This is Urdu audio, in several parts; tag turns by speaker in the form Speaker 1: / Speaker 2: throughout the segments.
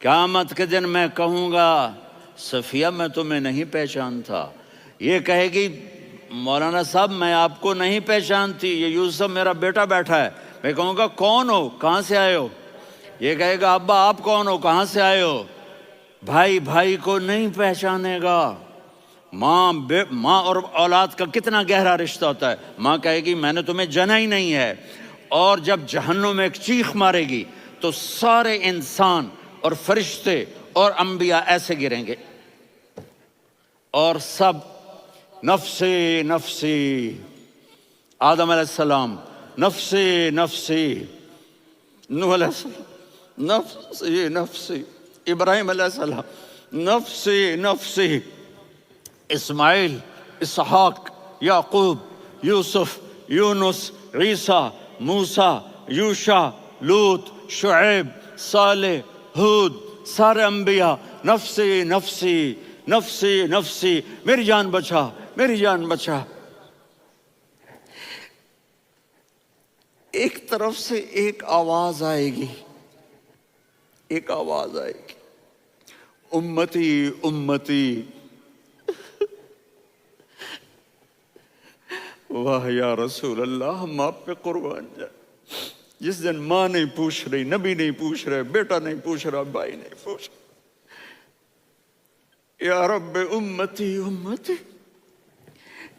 Speaker 1: قیامت کے دن میں کہوں گا صفیہ میں تمہیں نہیں پہچانتا، یہ کہے گی مولانا صاحب میں آپ کو نہیں پہچانتی، یہ یوسف میرا بیٹا بیٹھا ہے۔ میں کہوں گا کون ہو، کہاں سے آئے ہو؟ یہ کہے گا ابا آپ کون ہو، کہاں سے آئے ہو؟ بھائی بھائی کو نہیں پہچانے گا۔ ماں اور اولاد کا کتنا گہرا رشتہ ہوتا ہے۔ ماں کہے گی میں نے تمہیں جنا ہی نہیں ہے، اور جب جہنم میں ایک چیخ مارے گی تو سارے انسان اور فرشتے اور انبیاء ایسے گریں گے، اور سب نفسی نفسی، آدم علیہ السلام نفسی نفسی، نوح علیہ السلام نفسی نفسی، ابراہیم علیہ السلام نفسی نفسی، اسماعیل، اسحاق، یعقوب، یوسف، یونس، عیسیٰ، موسیٰ، یوشع، لوط، شعیب، صالح، ہود، سارے انبیاء نفسی نفسی نفسی نفسی، میری جان بچا میری جان بچا۔ ایک طرف سے ایک آواز آئے گی، ایک آواز آئے گی، امتی امتی۔ واہ یا رسول اللہ، ہم آپ پہ قربان جائیں۔ جس دن ماں نہیں پوچھ رہی، نبی نہیں پوچھ رہے، بیٹا نہیں پوچھ رہا، بھائی نہیں پوچھ رہا، یا رب امتی امتی،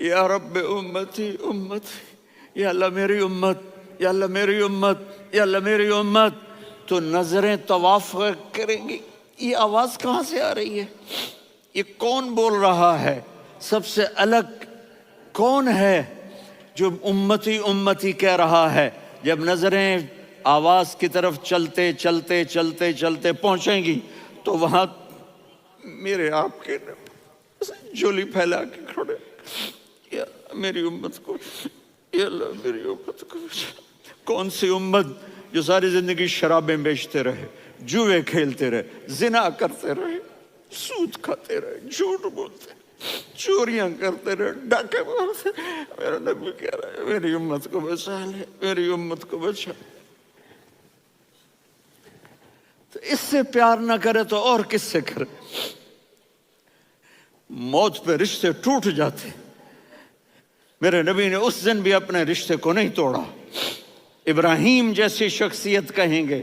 Speaker 1: یا رب امتی امتی، یا اللہ میری امت، یا اللہ میری امت، یا اللہ میری امت۔ تو نظریں طواف کریں گی، یہ آواز کہاں سے آ رہی ہے؟ یہ کون بول رہا ہے؟ سب سے الگ کون ہے جو امتی امتی کہہ رہا ہے؟ جب نظریں آواز کی طرف چلتے چلتے چلتے چلتے پہنچیں گی تو وہاں میرے آپ کے جھولی پھیلا کے کھڑے، یا میری امت کو، یا اللہ میری امت کو۔ کون سی امت جو ساری زندگی شرابیں بیچتے رہے، جوئے کھیلتے رہے، زنا کرتے رہے، سود کھاتے رہے، جھوٹ بولتے، چوریاں کرتے رہے، ڈاکے مارتے رہے۔ میرا نبی کہہ رہا ہے میری امت کو بچا لے، میری امت کو بچا۔ تو اس سے پیار نہ کرے تو اور کس سے کرے؟ موت پہ رشتے ٹوٹ جاتے، میرے نبی نے اس دن بھی اپنے رشتے کو نہیں توڑا۔ ابراہیم جیسی شخصیت کہیں گے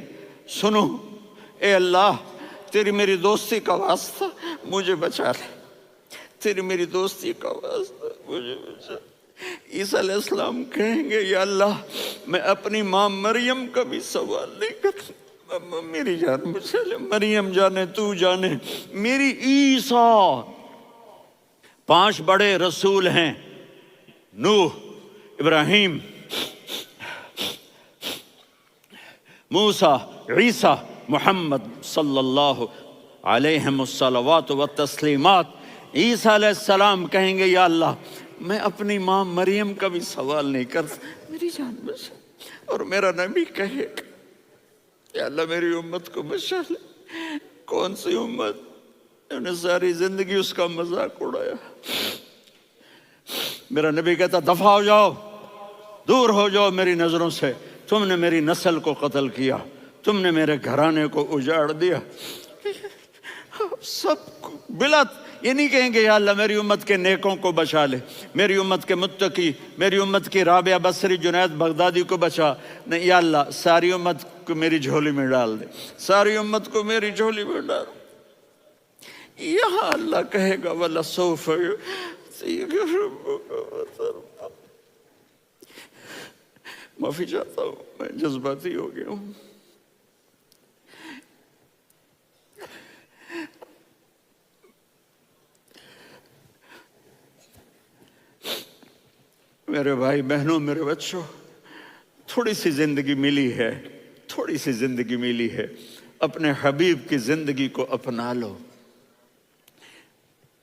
Speaker 1: سنو اے اللہ تیری میری دوستی کا واسطہ مجھے بچا لے، تیری میری دوستی کا واسطہ مجھے بچا لے۔ عیسیٰ علیہ السلام کہیں گے یا اللہ میں اپنی ماں مریم کا بھی سوال نہیں کرتا، میری جان بچا لے، مریم جانے تو جانے میری عیسیٰ۔ 5 بڑے رسول ہیں، نوح، ابراہیم، موسیٰ، عیسیٰ، محمد صلی اللہ علیہ الصلوات والتسلیمات۔ عیسیٰ علیہ السلام کہیں گے یا اللہ میں اپنی ماں مریم کا بھی سوال نہیں کرتا، میری جان بچا۔ اور میرا نبی کہے یا اللہ میری امت کو بچا لے۔ کون سی امت؟ انہوں نے ساری زندگی اس کا مذاق اڑایا۔ میرا نبی کہتا دفع ہو جاؤ، دور ہو جاؤ میری نظروں سے، تم نے میری نسل کو قتل کیا، تم نے میرے گھرانے کو اجاڑ دیا۔ سب بلا یہ نہیں کہیں گے یا اللہ میری امت کے نیکوں کو بچا لے، میری امت کے متقی، میری امت کی رابعہ بصری، جنید بغدادی کو بچا، نہیں یا اللہ ساری امت کو میری جھولی میں ڈال دے، ساری امت کو میری جھولی میں ڈال۔ یہاں اللہ کہے گا وَلَسَوْفَ يُعْطِيكَ رَبُّكَ فَتَرْضَىٰ۔ معافی چاہتا ہوں میں جذباتی ہو گیا ہوں۔ میرے بھائی بہنوں، میرے بچوں، تھوڑی سی زندگی ملی ہے، تھوڑی سی زندگی ملی ہے، اپنے حبیب کی زندگی کو اپنا لو۔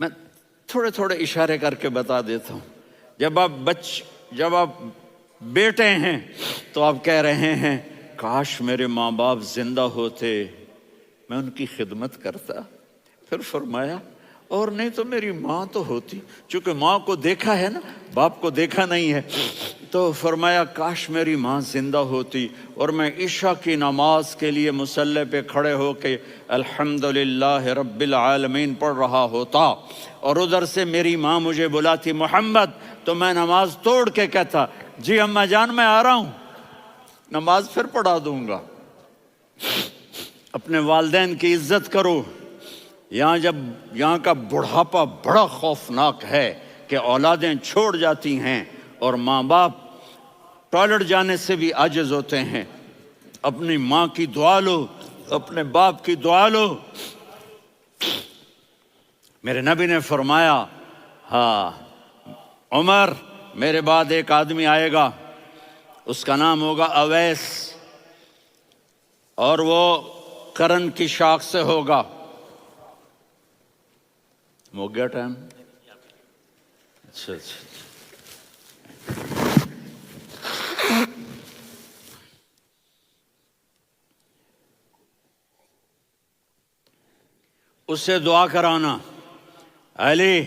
Speaker 1: میں تھوڑے تھوڑے اشارے کر کے بتا دیتا ہوں۔ جب آپ بیٹے ہیں تو آپ کہہ رہے ہیں کاش میرے ماں باپ زندہ ہوتے، میں ان کی خدمت کرتا۔ پھر فرمایا اور نہیں تو میری ماں تو ہوتی، چونکہ ماں کو دیکھا ہے نا، باپ کو دیکھا نہیں ہے، تو فرمایا کاش میری ماں زندہ ہوتی اور میں عشاء کی نماز کے لیے مصلی پہ کھڑے ہو کے الحمدللہ رب العالمین پڑھ رہا ہوتا، اور ادھر سے میری ماں مجھے بلاتی محمد، تو میں نماز توڑ کے کہتا جی اماں جان میں آ رہا ہوں، نماز پھر پڑھا دوں گا۔ اپنے والدین کی عزت کرو۔ یہاں کا بڑھاپا بڑا خوفناک ہے کہ اولادیں چھوڑ جاتی ہیں اور ماں باپ ٹوائلٹ جانے سے بھی عاجز ہوتے ہیں۔ اپنی ماں کی دعا لو، اپنے باپ کی دعا لو۔ میرے نبی نے فرمایا ہاں عمر میرے بعد ایک آدمی آئے گا، اس کا نام ہوگا اویس، اور وہ کرن کی شاخ سے ہوگا۔ ہو گیا ٹائم؟ اچھا اس سے دعا کرانا، علی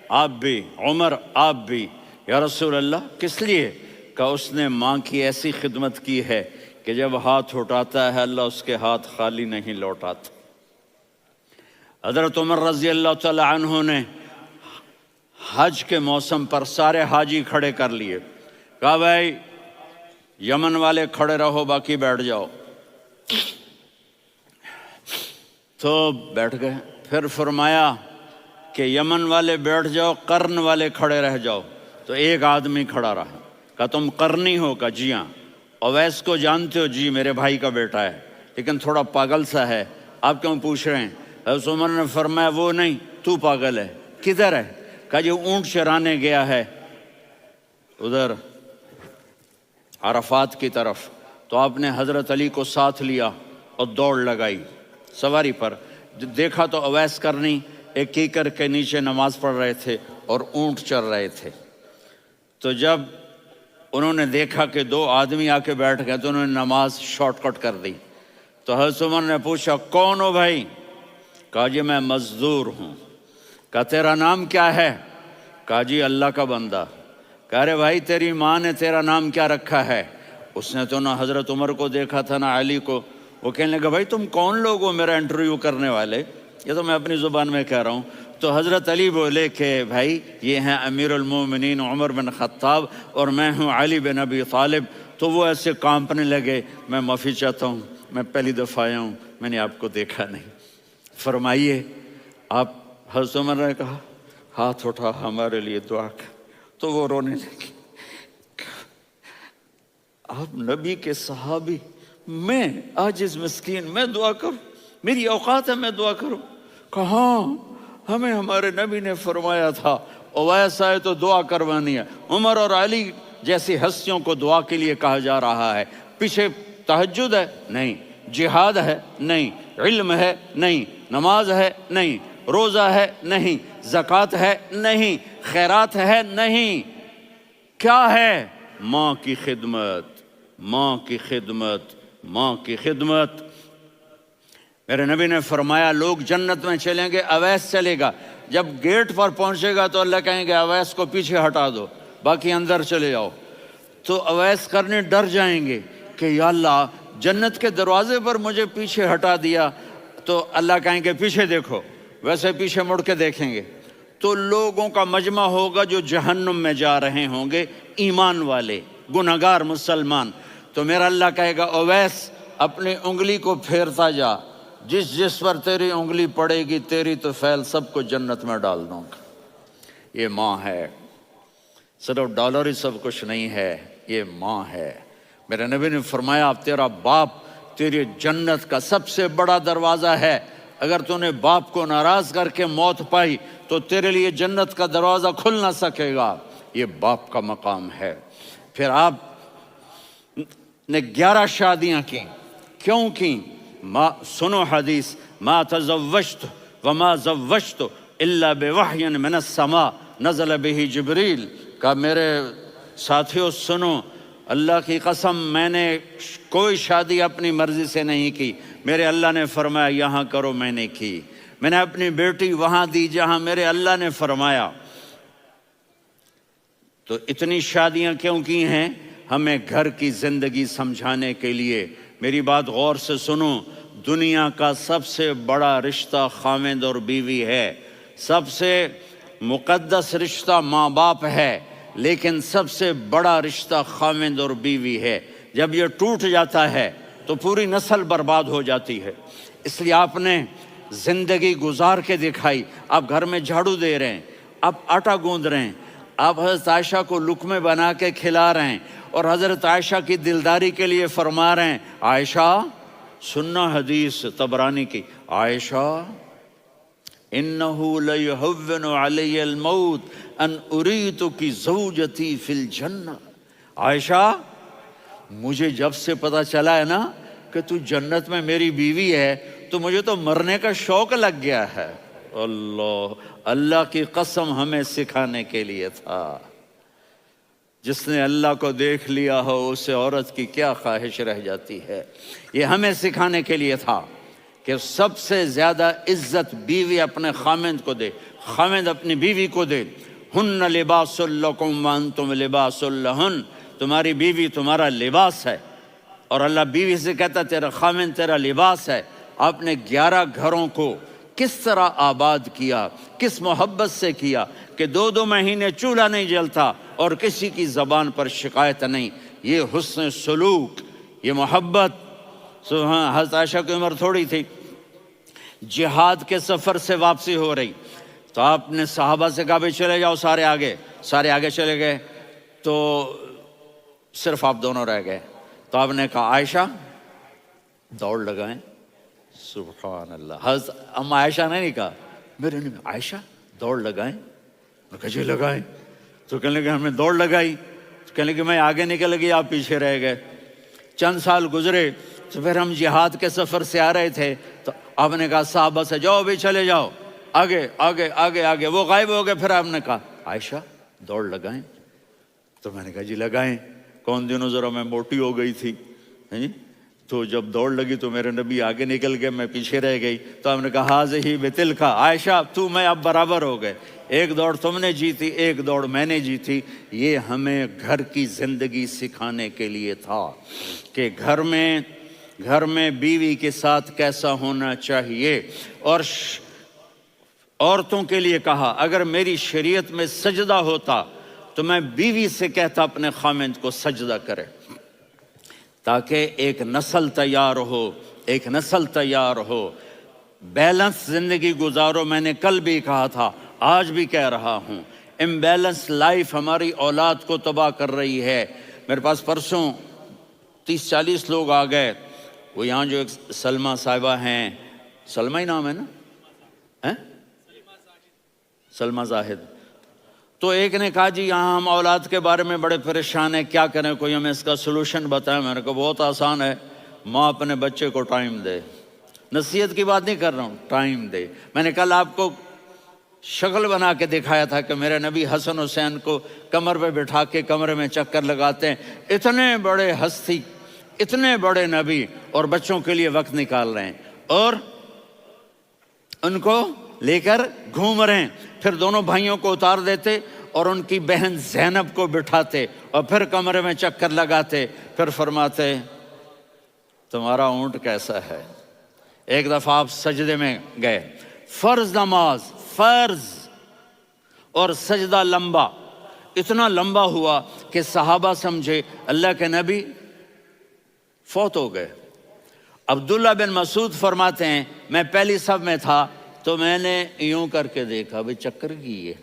Speaker 1: آپ بھی، عمر آپ بھی، یا رسول اللہ کس لیے؟ کہ اس نے ماں کی ایسی خدمت کی ہے کہ جب ہاتھ اٹھاتا ہے اللہ اس کے ہاتھ خالی نہیں لوٹاتا۔ حضرت عمر رضی اللہ تعالی عنہ نے حج کے موسم پر سارے حاجی کھڑے کر لیے، کہا بھائی یمن والے کھڑے رہو باقی بیٹھ جاؤ، تو بیٹھ گئے۔ پھر فرمایا کہ یمن والے بیٹھ جاؤ، قرن والے کھڑے رہ جاؤ، تو ایک آدمی کھڑا رہا، کہا تم قرنی ہو؟ کہا جی ہاں۔ اویس کو جانتے ہو؟ جی میرے بھائی کا بیٹا ہے لیکن تھوڑا پاگل سا ہے، آپ کیوں پوچھ رہے ہیں؟ حضرت عمر نے فرمایا وہ نہیں تو پاگل ہے، کدھر ہے؟ کہا جی اونٹ چرانے گیا ہے ادھر عرفات کی طرف، تو آپ نے حضرت علی کو ساتھ لیا اور دوڑ لگائی سواری پر، دیکھا تو اویس کرنی ایک کیکر کے نیچے نماز پڑھ رہے تھے اور اونٹ چر رہے تھے۔ تو جب انہوں نے دیکھا کہ دو آدمی آ کے بیٹھ گئے تو انہوں نے نماز شارٹ کٹ کر دی۔ تو حضرت عمر نے پوچھا کون ہو بھائی؟ کہا جی میں مزدور ہوں۔ کہا تیرا نام کیا ہے؟ کہا جی اللہ کا بندہ۔ کہا رے بھائی تیری ماں نے تیرا نام کیا رکھا ہے؟ اس نے تو نہ حضرت عمر کو دیکھا تھا نہ علی کو۔ وہ کہنے لگا بھائی تم کون لوگ ہو میرا انٹرویو کرنے والے؟ یہ تو میں اپنی زبان میں کہہ رہا ہوں۔ تو حضرت علی بولے کہ بھائی یہ ہیں امیر المومنین عمر بن خطاب اور میں ہوں علی بن ابی طالب۔ تو وہ ایسے کانپنے لگے، میں معافی چاہتا ہوں، میں پہلی دفعہ آیا ہوں، میں نے آپ کو دیکھا نہیں، فرمائیے آپ۔ حضرت عمر نے کہا ہاتھ اٹھا ہمارے لیے دعا کر، تو وہ رونے لگی۔ آپ نبی کے صحابی، میں عاجز مسکین میں دعا کروں؟ میری اوقات ہے میں دعا کروں؟ کہاں ہمیں ہمارے نبی نے فرمایا تھا اویس آئے تو دعا کروانی ہے۔ عمر اور علی جیسی ہستیوں کو دعا کے لیے کہا جا رہا ہے۔ پیچھے تہجد ہے؟ نہیں۔ جہاد ہے؟ نہیں۔ علم ہے؟ نہیں۔ نماز ہے؟ نہیں۔ روزہ ہے؟ نہیں۔ زکوٰۃ ہے؟ نہیں۔ خیرات ہے؟ نہیں۔ کیا ہے؟ ماں کی خدمت، ماں کی خدمت، ماں کی خدمت۔ میرے نبی نے فرمایا لوگ جنت میں چلیں گے، اویس چلے گا، جب گیٹ پر پہنچے گا تو اللہ کہیں گے اویس کو پیچھے ہٹا دو، باقی اندر چلے جاؤ۔ تو اویس کرنے ڈر جائیں گے کہ یا اللہ جنت کے دروازے پر مجھے پیچھے ہٹا دیا، تو اللہ کہیں گے پیچھے دیکھو، ویسے پیچھے مڑ کے دیکھیں گے تو لوگوں کا مجمع ہوگا جو جہنم میں جا رہے ہوں گے، ایمان والے، گنہگار مسلمان۔ تو میرا اللہ کہے گا اویس اپنی انگلی کو پھیرتا جا، جس پر تیری انگلی پڑے گی تیری تو فیل سب کو جنت میں ڈال دوں گا۔ یہ ماں ہے، صرف ڈالر ہی سب کچھ نہیں ہے، یہ ماں ہے۔ میرے نبی نے فرمایا تیرا باپ تیری جنت کا سب سے بڑا دروازہ ہے، اگر تو نے باپ کو ناراض کر کے موت پائی تو تیرے لیے جنت کا دروازہ کھل نہ سکے گا۔ یہ باپ کا مقام ہے۔ پھر آپ نے 11 شادیاں کی، کیوں کی؟ سنو حدیث، ما تزوجت وما زوجت الا بوحی من السماء نزل به جبریل۔ کہا میرے ساتھیوں سنو، اللہ کی قسم میں نے کوئی شادی اپنی مرضی سے نہیں کی، میرے اللہ نے فرمایا یہاں کرو، میں نے کی۔ میں نے اپنی بیٹی وہاں دی جہاں میرے اللہ نے فرمایا۔ تو اتنی شادیاں کیوں کی ہیں؟ ہمیں گھر کی زندگی سمجھانے کے لیے۔ میری بات غور سے سنو، دنیا کا سب سے بڑا رشتہ خاوند اور بیوی ہے، سب سے مقدس رشتہ ماں باپ ہے، لیکن سب سے بڑا رشتہ خاوند اور بیوی ہے۔ جب یہ ٹوٹ جاتا ہے تو پوری نسل برباد ہو جاتی ہے۔ اس لیے آپ نے زندگی گزار کے دکھائی۔ آپ گھر میں جھاڑو دے رہے ہیں، آپ آٹا گوندھ رہے ہیں، آپ حضرت عائشہ کو لقمے بنا کے کھلا رہے ہیں، اور حضرت عائشہ کی دلداری کے لیے فرما رہے ہیں، عائشہ سننا حدیث طبرانی کی، عائشہ انہو لیہون علی الموت ان اریتک زوجتی فی الجنہ۔ عائشہ مجھے جب سے پتا چلا ہے نا کہ تو جنت میں میری بیوی ہے تو مجھے تو مرنے کا شوق لگ گیا ہے۔ اللہ کی قسم ہمیں سکھانے کے لیے تھا۔ جس نے اللہ کو دیکھ لیا ہو اسے عورت کی کیا خواہش رہ جاتی ہے۔ یہ ہمیں سکھانے کے لیے تھا کہ سب سے زیادہ عزت بیوی اپنے خاوند کو دے، خاوند اپنی بیوی کو دے۔ ہن لباس لکم وانتم لباس لہن، تمہاری بیوی تمہارا لباس ہے، اور اللہ بیوی سے کہتا تیرا خاوند تیرا لباس ہے۔ آپ نے 11 گھروں کو کس طرح آباد کیا، کس محبت سے کیا کہ 2 مہینے چولہا نہیں جلتا اور کسی کی زبان پر شکایت نہیں۔ یہ حسن سلوک، یہ محبت۔ حضرت عائشہ کی عمر تھوڑی تھی، جہاد کے سفر سے واپسی ہو رہی، تو آپ نے صحابہ سے کہا بھی چلے جاؤ سارے آگے چلے گئے، تو صرف آپ دونوں رہ گئے۔ تو آپ نے کہا عائشہ دوڑ لگائیں۔ سبحان اللہ، حضرت اما عائشہ نے نہیں کہا، میرے نے عائشہ دوڑ لگائیں، میں کہا جی لگائیں۔ تو کہنے لگے ہمیں دوڑ لگائی، تو کہنے لگے میں آگے نکل گئی آپ پیچھے رہ گئے۔ چند سال گزرے تو پھر ہم جہاد کے سفر سے آ رہے تھے، تو آپ نے کہا صحابہ سے جاؤ بھی چلے جاؤ آگے آگے آگے آگے، وہ غائب ہو گئے۔ پھر آپ نے کہا عائشہ دوڑ لگائیں، تو میں نے کہا جی لگائیں۔ کون دنوں ذرا میں موٹی ہو گئی تھی، تو جب دوڑ لگی تو میرے نبی آگے نکل گئے، میں پیچھے رہ گئی۔ تو ہم نے کہا ہاذہ بتلک، عائشہ تو میں اب برابر ہو گئے، ایک دوڑ تم نے جیتی ایک دوڑ میں نے جیتی۔ یہ ہمیں گھر کی زندگی سکھانے کے لیے تھا کہ گھر میں بیوی کے ساتھ کیسا ہونا چاہیے۔ اور عورتوں کے لیے کہا اگر میری شریعت میں سجدہ ہوتا تو میں بیوی سے کہتا اپنے خاوند کو سجدہ کرے، تاکہ ایک نسل تیار ہو، بیلنس زندگی گزارو۔ میں نے کل بھی کہا تھا، آج بھی کہہ رہا ہوں، امبیلنس لائف ہماری اولاد کو تباہ کر رہی ہے۔ میرے پاس پرسوں 30-40 لوگ آ گئے، وہ یہاں جو ایک سلمہ صاحبہ ہیں، سلمہ ہی نام ہے نا، سلمہ زاہد، تو ایک نے کہا جی یہاں ہم اولاد کے بارے میں بڑے پریشان ہیں، کیا کریں، کوئی ہمیں اس کا سلوشن بتائیں۔ میں نے کہا بہت آسان ہے، ماں اپنے بچے کو ٹائم دے، نصیحت کی بات نہیں کر رہا ہوں، ٹائم دے۔ میں نے کل آپ کو شکل بنا کے دکھایا تھا کہ میرے نبی حسن حسین کو کمر پہ بٹھا کے کمرے میں چکر لگاتے ہیں، اتنے بڑے ہستی، اتنے بڑے نبی، اور بچوں کے لیے وقت نکال رہے ہیں اور ان کو لے کر گھوم رہے ہیں۔ پھر دونوں بھائیوں کو اتار دیتے اور ان کی بہن زینب کو بٹھاتے اور پھر کمرے میں چکر لگاتے، پھر فرماتے تمہارا اونٹ کیسا ہے۔ ایک دفعہ آپ سجدے میں گئے، فرض نماز، فرض، اور سجدہ لمبا، اتنا لمبا ہوا کہ صحابہ سمجھے اللہ کے نبی فوت ہو گئے۔ عبداللہ بن مسعود فرماتے ہیں میں پہلی صف میں تھا تو میں نے یوں کر کے دیکھا بھئی چکر کی ہے،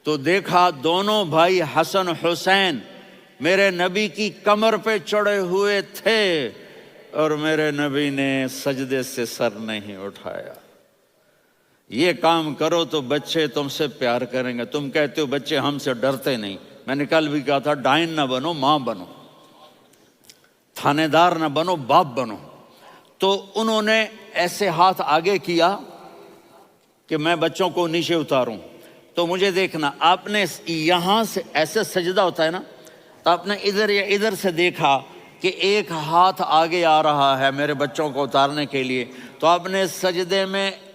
Speaker 1: تو دیکھا دونوں بھائی حسن حسین میرے نبی کی کمر پہ چڑھے ہوئے تھے اور میرے نبی نے سجدے سے سر نہیں اٹھایا۔ یہ کام کرو تو بچے تم سے پیار کریں گے۔ تم کہتے ہو بچے ہم سے ڈرتے نہیں، میں نے کل بھی کہا تھا ڈائن نہ بنو، ماں بنو، تھانے دار نہ بنو، باپ بنو۔ تو انہوں نے ایسے ہاتھ آگے کیا کہ میں بچوں کو نیچے اتاروں، تو مجھے دیکھنا، آپ نے یہاں سے ایسے سجدہ ہوتا ہے نا، تو آپ نے ادھر یا ادھر سے دیکھا کہ ایک ہاتھ آگے آ رہا ہے میرے بچوں کو اتارنے کے لیے، تو آپ نے سجدے میں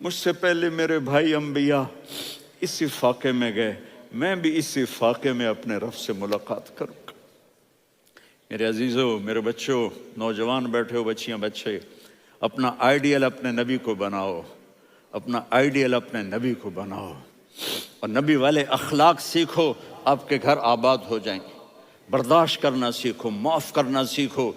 Speaker 1: مجھ سے پہلے میرے بھائی انبیاء اسی فاقے میں گئے، میں بھی اسی فاقے میں اپنے رب سے ملاقات کروں گا۔ میرے عزیزوں، میرے بچوں، نوجوان بیٹھے ہو، بچیاں بچے، اپنا آئیڈیل اپنے نبی کو بناؤ، اپنا آئیڈیل اپنے نبی کو بناؤ، اور نبی والے اخلاق سیکھو، آپ کے گھر آباد ہو جائیں گے۔ برداشت کرنا سیکھو، معاف کرنا سیکھو،